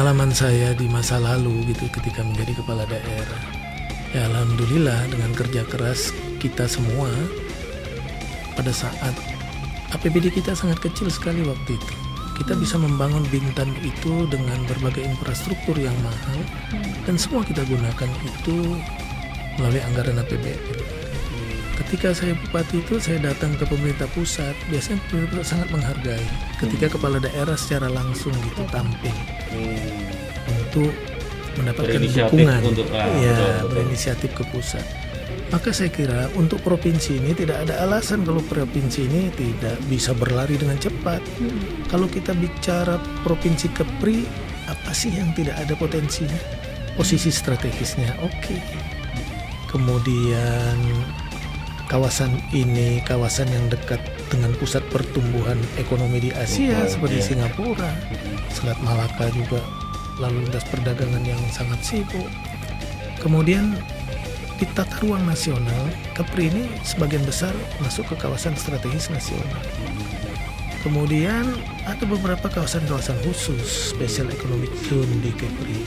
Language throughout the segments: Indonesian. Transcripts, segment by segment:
pengalaman saya di masa lalu gitu ketika menjadi kepala daerah. Ya alhamdulillah dengan kerja keras kita semua pada saat APBD kita sangat kecil sekali waktu itu. Kita bisa membangun Bintan itu dengan berbagai infrastruktur yang mahal dan semua kita gunakan itu melalui anggaran APBN. Ketika saya bupati itu saya datang ke pemerintah pusat, biasanya pemerintah pusat sangat menghargai ketika kepala daerah secara langsung gitu tampil untuk mendapatkan dukungan, berinisiatif ke pusat. Maka saya kira untuk provinsi ini tidak ada alasan kalau provinsi ini tidak bisa berlari dengan cepat. Kalau kita bicara provinsi Kepri, apa sih yang tidak ada potensinya? Posisi strategisnya oke. Kemudian kawasan ini kawasan yang dekat dengan pusat pertumbuhan ekonomi di Asia seperti Singapura, Selat Malaka juga lalu lintas perdagangan yang sangat sibuk. Kemudian di tata ruang nasional, Kepri ini sebagian besar masuk ke kawasan strategis nasional. Kemudian ada beberapa kawasan-kawasan khusus, special economic zone di Kepri.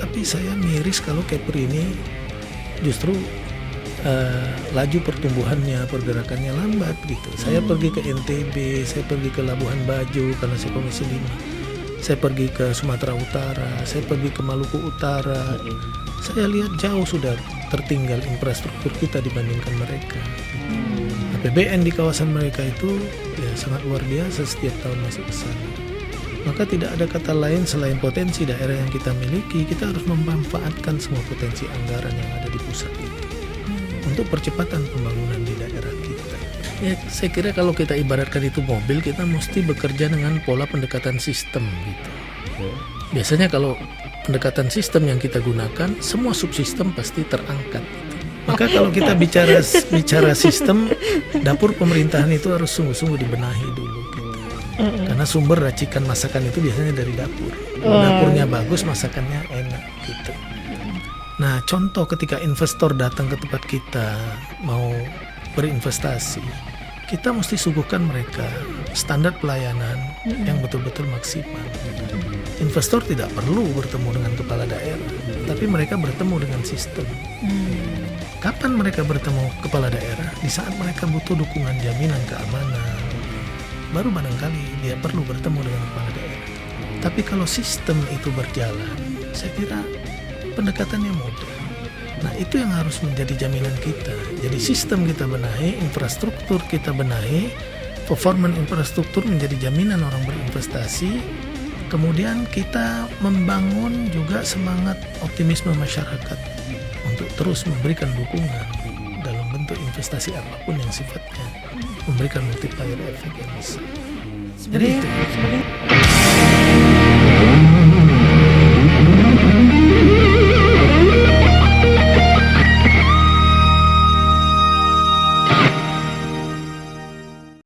Tapi saya miris kalau Kepri ini justru laju pertumbuhannya, pergerakannya lambat gitu. Saya pergi ke NTB, saya pergi ke Labuhan Bajo karena saya Komisi 5. Saya pergi ke Sumatera Utara, saya pergi ke Maluku Utara. Saya lihat jauh sudah tertinggal infrastruktur kita dibandingkan mereka. APBN di kawasan mereka itu ya sangat luar biasa setiap tahun masuk ke sana. Maka tidak ada kata lain selain potensi daerah yang kita miliki, kita harus memanfaatkan semua potensi anggaran yang ada di pusat itu untuk percepatan pembangunan di daerah kita. Ya, saya kira kalau kita ibaratkan itu mobil, kita mesti bekerja dengan pola pendekatan sistem gitu. Biasanya kalau pendekatan sistem yang kita gunakan, semua subsistem pasti terangkat. Maka kalau kita bicara sistem, dapur pemerintahan itu harus sungguh-sungguh dibenahi dulu gitu. Karena sumber racikan masakan itu biasanya dari dapur. Kalau dapurnya bagus, masakannya enak gitu. Nah, contoh ketika investor datang ke tempat kita mau berinvestasi, kita mesti suguhkan mereka standar pelayanan yang betul-betul maksimal. Investor tidak perlu bertemu dengan kepala daerah, tapi mereka bertemu dengan sistem. Kapan mereka bertemu kepala daerah? Di saat mereka butuh dukungan jaminan keamanan, baru barangkali dia perlu bertemu dengan kepala daerah. Tapi kalau sistem itu berjalan, saya kira pendekatannya mudah. Nah, itu yang harus menjadi jaminan kita. Jadi sistem kita benahi, infrastruktur kita benahi, performance infrastruktur menjadi jaminan orang berinvestasi. Kemudian kita membangun juga semangat optimisme masyarakat untuk terus memberikan dukungan dalam bentuk investasi apapun yang sifatnya memberikan multiplier effect yang besar. Jadi itu.